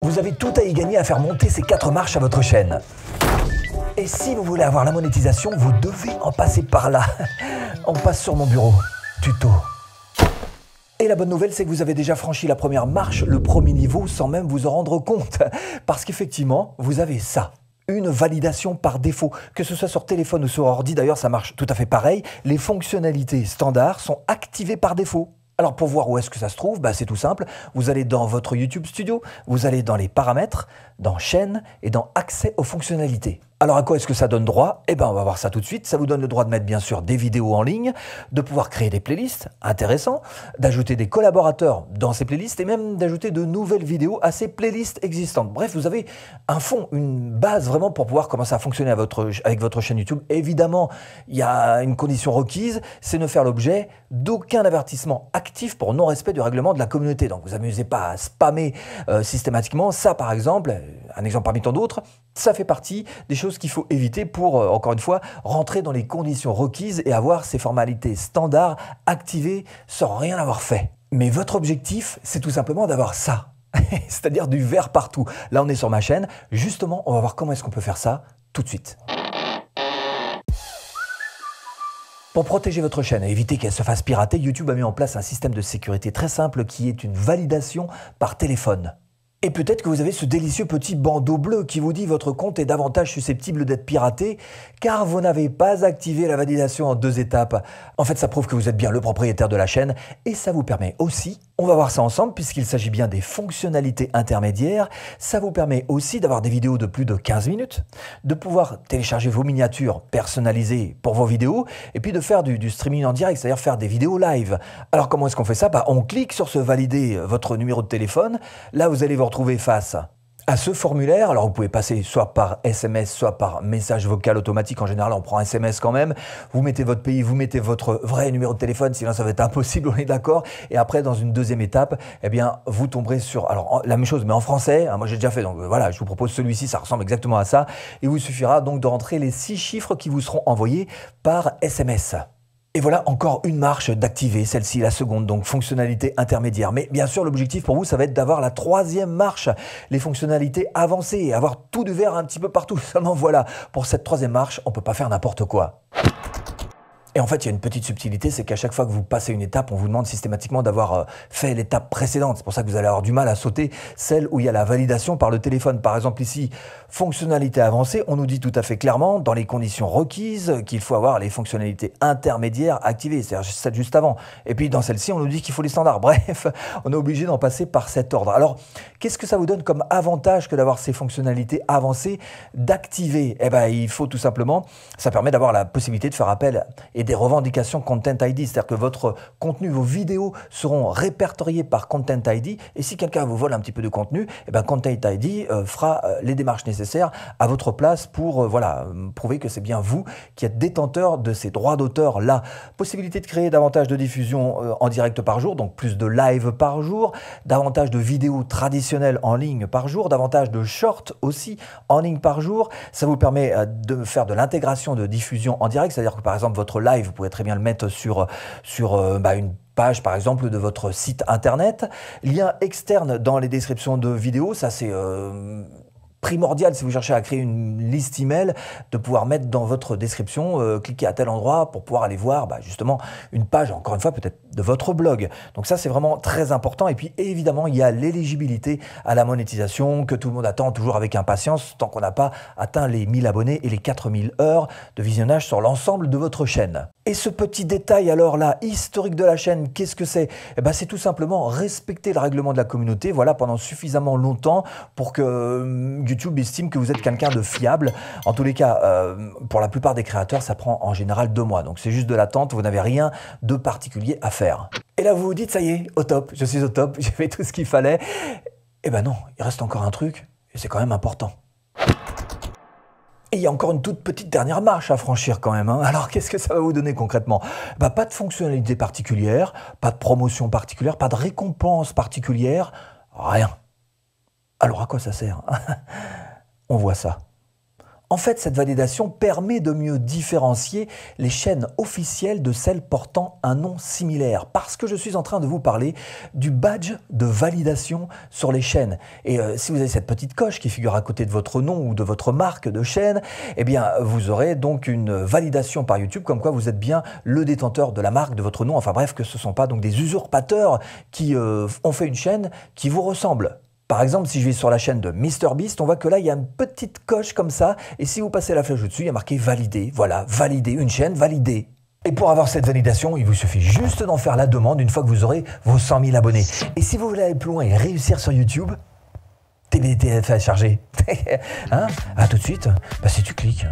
Vous avez tout à y gagner à faire monter ces 4 marches à votre chaîne. Et si vous voulez avoir la monétisation, vous devez en passer par là. On passe sur mon bureau. Tuto. Et la bonne nouvelle, c'est que vous avez déjà franchi la première marche, le premier niveau, sans même vous en rendre compte. Parce qu'effectivement, vous avez ça. Une validation par défaut, que ce soit sur téléphone ou sur ordi, d'ailleurs ça marche tout à fait pareil, les fonctionnalités standards sont activées par défaut. Alors pour voir où est-ce que ça se trouve, c'est tout simple, vous allez dans votre YouTube Studio, vous allez dans les paramètres, dans chaîne et dans accès aux fonctionnalités. Alors à quoi est-ce que ça donne droit? On va voir ça tout de suite. Ça vous donne le droit de mettre bien sûr des vidéos en ligne, de pouvoir créer des playlists, intéressant, d'ajouter des collaborateurs dans ces playlists et même d'ajouter de nouvelles vidéos à ces playlists existantes. Bref, vous avez un fond, une base vraiment pour pouvoir commencer à fonctionner avec votre chaîne YouTube. Évidemment, il y a une condition requise, c'est ne faire l'objet d'aucun avertissement actif pour non-respect du règlement de la communauté. Donc vous amusez pas à spammer systématiquement. Ça par exemple, un exemple parmi tant d'autres, ça fait partie des choses qu'il faut éviter pour, encore une fois, rentrer dans les conditions requises et avoir ces formalités standards activées sans rien avoir fait. Mais votre objectif, c'est tout simplement d'avoir ça. C'est-à-dire du vert partout. Là, on est sur ma chaîne. Justement, on va voir comment est-ce qu'on peut faire ça tout de suite. Pour protéger votre chaîne et éviter qu'elle se fasse pirater, YouTube a mis en place un système de sécurité très simple qui est une validation par téléphone. Et peut-être que vous avez ce délicieux petit bandeau bleu qui vous dit votre compte est davantage susceptible d'être piraté car vous n'avez pas activé la validation en 2 étapes. En fait, ça prouve que vous êtes bien le propriétaire de la chaîne et ça vous permet aussi, on va voir ça ensemble puisqu'il s'agit bien des fonctionnalités intermédiaires, ça vous permet aussi d'avoir des vidéos de plus de 15 minutes, de pouvoir télécharger vos miniatures personnalisées pour vos vidéos et puis de faire du streaming en direct, c'est-à-dire faire des vidéos live. Alors comment est-ce qu'on fait ça? On clique sur ce valider votre numéro de téléphone, là vous allez vous retrouver face à ce formulaire. Alors vous pouvez passer soit par SMS, soit par message vocal automatique. En général, on prend SMS quand même. Vous mettez votre pays, vous mettez votre vrai numéro de téléphone, sinon ça va être impossible, on est d'accord. Et après, dans une deuxième étape, vous tomberez sur la même chose, mais en français. Moi, j'ai déjà fait, donc voilà, je vous propose celui-ci, ça ressemble exactement à ça. Il vous suffira donc de rentrer les 6 chiffres qui vous seront envoyés par SMS. Et voilà encore une marche d'activer, celle-ci, la seconde, donc fonctionnalité intermédiaire. Mais bien sûr, l'objectif pour vous, ça va être d'avoir la 3e marche, les fonctionnalités avancées, avoir tout du vert un petit peu partout. Seulement voilà, pour cette 3e marche, on ne peut pas faire n'importe quoi. Et en fait, il y a une petite subtilité, c'est qu'à chaque fois que vous passez une étape, on vous demande systématiquement d'avoir fait l'étape précédente. C'est pour ça que vous allez avoir du mal à sauter celle où il y a la validation par le téléphone. Par exemple ici, fonctionnalité avancée, on nous dit tout à fait clairement, dans les conditions requises, qu'il faut avoir les fonctionnalités intermédiaires activées, c'est-à-dire celle juste avant. Et puis dans celle-ci, on nous dit qu'il faut les standards. Bref, on est obligé d'en passer par cet ordre. Alors, qu'est-ce que ça vous donne comme avantage que d'avoir ces fonctionnalités avancées, d'activer? Il faut tout simplement, ça permet d'avoir la possibilité de faire appel et des revendications Content ID, c'est-à-dire que votre contenu, vos vidéos seront répertoriées par Content ID et si quelqu'un vous vole un petit peu de contenu, Content ID fera les démarches nécessaires à votre place pour prouver que c'est bien vous qui êtes détenteur de ces droits d'auteur là. Possibilité de créer davantage de diffusions en direct par jour, donc plus de live par jour, davantage de vidéos traditionnelles en ligne par jour, davantage de shorts aussi en ligne par jour. Ça vous permet de faire de l'intégration de diffusion en direct, c'est-à-dire que par exemple votre live, vous pouvez très bien le mettre sur une page par exemple de votre site internet. Lien externe dans les descriptions de vidéos, ça c'est primordial si vous cherchez à créer une liste email, de pouvoir mettre dans votre description, cliquez à tel endroit pour pouvoir aller voir justement une page, encore une fois peut-être de votre blog. Donc ça c'est vraiment très important et puis évidemment il y a l'éligibilité à la monétisation que tout le monde attend toujours avec impatience tant qu'on n'a pas atteint les 1000 abonnés et les 4000 heures de visionnage sur l'ensemble de votre chaîne. Et ce petit détail alors là, historique de la chaîne, qu'est-ce que c'est? C'est tout simplement respecter le règlement de la communauté, pendant suffisamment longtemps pour que YouTube estime que vous êtes quelqu'un de fiable. En tous les cas, pour la plupart des créateurs, ça prend en général 2 mois. Donc c'est juste de l'attente, vous n'avez rien de particulier à faire. Et là vous vous dites, ça y est, au top, je suis au top, j'ai fait tout ce qu'il fallait. Non, il reste encore un truc, et c'est quand même important. Et il y a encore une toute petite dernière marche à franchir quand même. Alors qu'est-ce que ça va vous donner concrètement? Pas de fonctionnalité particulière, pas de promotion particulière, pas de récompense particulière, rien. Alors à quoi ça sert? On voit ça. En fait, cette validation permet de mieux différencier les chaînes officielles de celles portant un nom similaire. Parce que je suis en train de vous parler du badge de validation sur les chaînes. Et si vous avez cette petite coche qui figure à côté de votre nom ou de votre marque de chaîne, eh bien, vous aurez donc une validation par YouTube comme quoi vous êtes bien le détenteur de la marque, de votre nom. Enfin bref, que ce ne sont pas donc des usurpateurs qui ont fait une chaîne qui vous ressemble. Par exemple, si je vais sur la chaîne de MrBeast, on voit que là, il y a une petite coche comme ça. Et si vous passez la flèche au-dessus, il y a marqué « Validé ». Voilà, validé, une chaîne validée. Et pour avoir cette validation, il vous suffit juste d'en faire la demande une fois que vous aurez vos 100 000 abonnés. Et si vous voulez aller plus loin et réussir sur YouTube, TBTF à charger. Hein? À tout de suite, si tu cliques.